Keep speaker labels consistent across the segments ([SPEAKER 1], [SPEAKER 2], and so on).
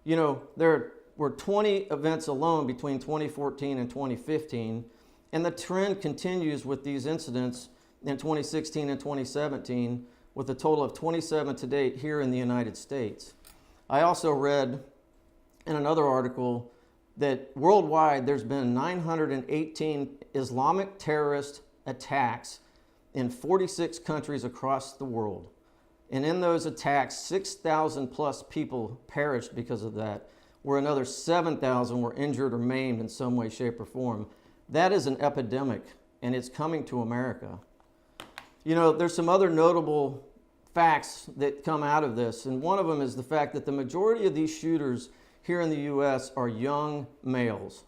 [SPEAKER 1] You know, there were 20 events alone between 2014 and 2015, and the trend continues with these incidents in 2016 and 2017, with a total of 27 to date here in the United States. I also read in another article that worldwide there's been 918 Islamic terrorist attacks in 46 countries across the world. And in those attacks, 6,000 plus people perished because of that, where another 7,000 were injured or maimed in some way, shape, or form. That is an epidemic, and it's coming to America. You know, there's some other notable facts that come out of this, and one of them is the fact that the majority of these shooters here in the U.S. are young males.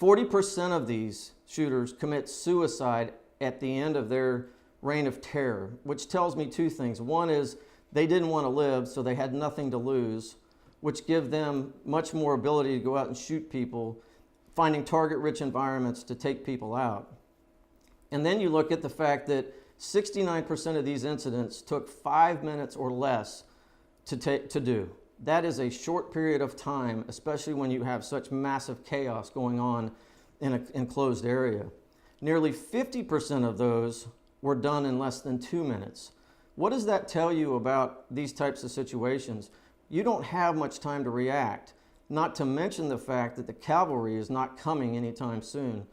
[SPEAKER 1] 40% of these shooters commit suicide at the end of their reign of terror, which tells me two things. One is they didn't want to live, so they had nothing to lose, which give them much more ability to go out and shoot people, finding target-rich environments to take people out. And then you look at the fact that 69% of these incidents took 5 minutes or less to do. That is a short period of time, especially when you have such massive chaos going on in an enclosed area. Nearly 50% of those were done in less than 2 minutes. What does that tell you about these types of situations? You don't have much time to react, not to mention the fact that the cavalry is not coming anytime soon.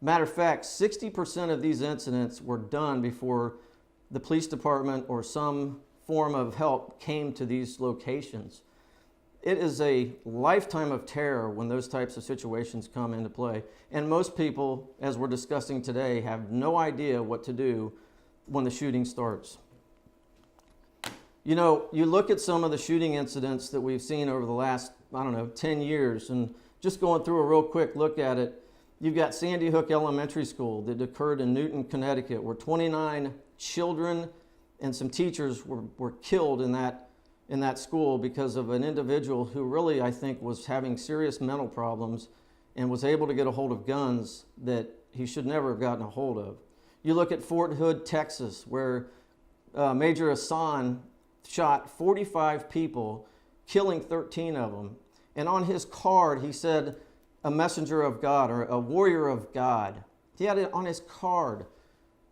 [SPEAKER 1] Matter of fact, 60% of these incidents were done before the police department or some form of help came to these locations. It is a lifetime of terror when those types of situations come into play. And most people, as we're discussing today, have no idea what to do when the shooting starts. You know, you look at some of the shooting incidents that we've seen over the last, 10 years, and just going through a real quick look at it, you've got Sandy Hook Elementary School that occurred in Newton, Connecticut, where 29 children and some teachers were killed in that school because of an individual who really, I think, was having serious mental problems and was able to get a hold of guns that he should never have gotten a hold of. You look at Fort Hood, Texas, where Major Hassan shot 45 people, killing 13 of them. And on his card, he said, a messenger of God or a warrior of God. He had it on his card.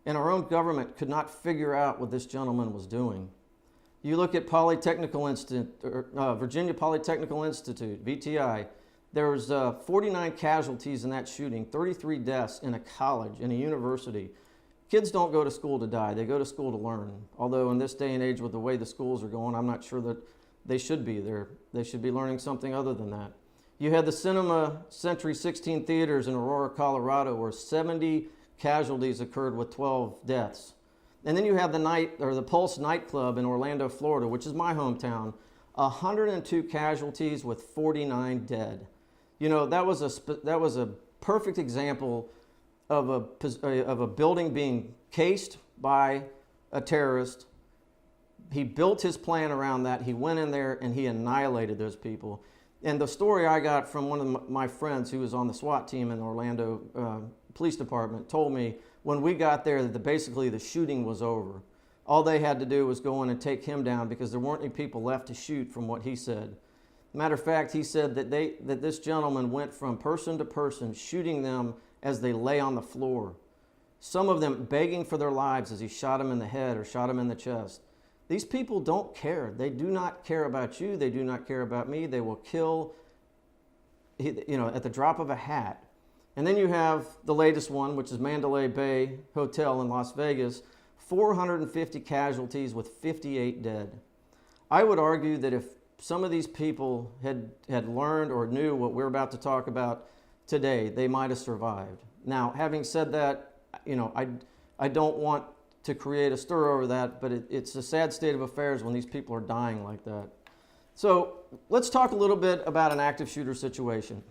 [SPEAKER 1] And our own government could not figure out what this gentleman was doing. You look at Virginia Polytechnical Institute, VTI, there was 49 casualties in that shooting, 33 deaths in a college, in a university. Kids don't go to school to die, they go to school to learn. Although in this day and age with the way the schools are going, I'm not sure that they should be there. They should be learning something other than that. You had the Cinema Century 16 theaters in Aurora, Colorado, where 70 casualties occurred with 12 deaths. And then you have the Pulse nightclub in Orlando, Florida, which is my hometown, 102 casualties with 49 dead. You know, that was a perfect example of a building being cased by a terrorist. He built his plan around that. He went in there and he annihilated those people. And the story I got from one of my friends who was on the SWAT team in the Orlando Police Department told me when we got there that basically the shooting was over. All they had to do was go in and take him down because there weren't any people left to shoot, from what he said. Matter of fact, he said that this gentleman went from person to person, shooting them as they lay on the floor. Some of them begging for their lives as he shot them in the head or shot them in the chest. These people don't care. They do not care about you. They do not care about me. They will kill, at the drop of a hat. And then you have the latest one, which is Mandalay Bay Hotel in Las Vegas, 450 casualties with 58 dead. I would argue that if some of these people had learned or knew what we're about to talk about today, they might have survived. Now, having said that, I don't want to create a stir over that, but it's a sad state of affairs when these people are dying like that. So let's talk a little bit about an active shooter situation.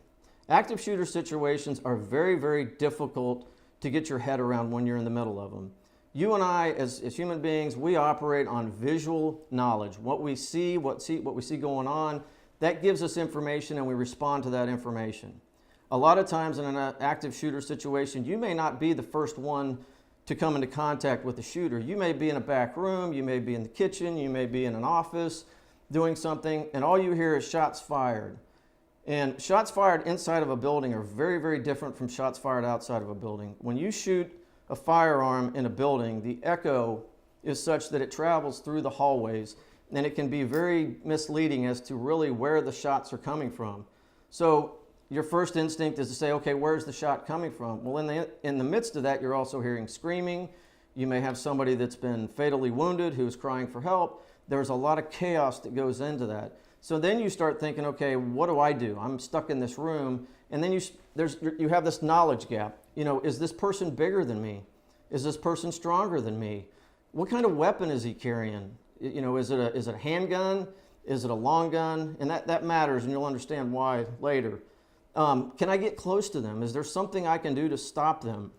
[SPEAKER 1] Active shooter situations are very, very difficult to get your head around when you're in the middle of them. You and I, as human beings, we operate on visual knowledge. What we see going on, that gives us information and we respond to that information. A lot of times in an active shooter situation, you may not be the first one to come into contact with the shooter. You may be in a back room, you may be in the kitchen, you may be in an office, doing something, and all you hear is shots fired. And shots fired inside of a building are very, very different from shots fired outside of a building. When you shoot a firearm in a building, the echo is such that it travels through the hallways, and it can be very misleading as to really where the shots are coming from. So your first instinct is to say, okay, where's the shot coming from? Well, in the midst of that, you're also hearing screaming. You may have somebody that's been fatally wounded who's crying for help. There's a lot of chaos that goes into that. So then you start thinking, okay, what do I do? I'm stuck in this room. And then you have this knowledge gap. You know, is this person bigger than me? Is this person stronger than me? What kind of weapon is he carrying? You know, is it a handgun? Is it a long gun? And that matters, and you'll understand why later. Can I get close to them? Is there something I can do to stop them?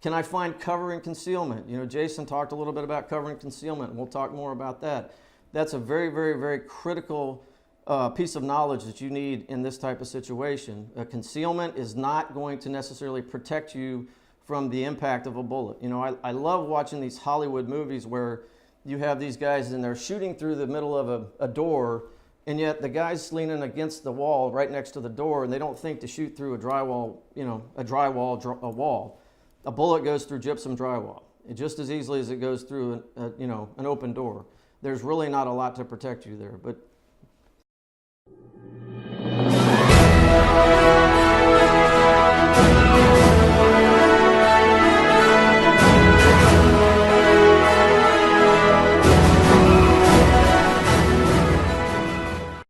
[SPEAKER 1] Can I find cover and concealment? You know, Jason talked a little bit about cover and concealment, and we'll talk more about that. That's a very, very, very critical piece of knowledge that you need in this type of situation. Concealment is not going to necessarily protect you from the impact of a bullet. You know, I love watching these Hollywood movies where you have these guys and they're shooting through the middle of a door, and yet the guy's leaning against the wall right next to the door, and they don't think to shoot through a wall. A bullet goes through gypsum drywall just as easily as it goes through an open door. There's really not a lot to protect you there. But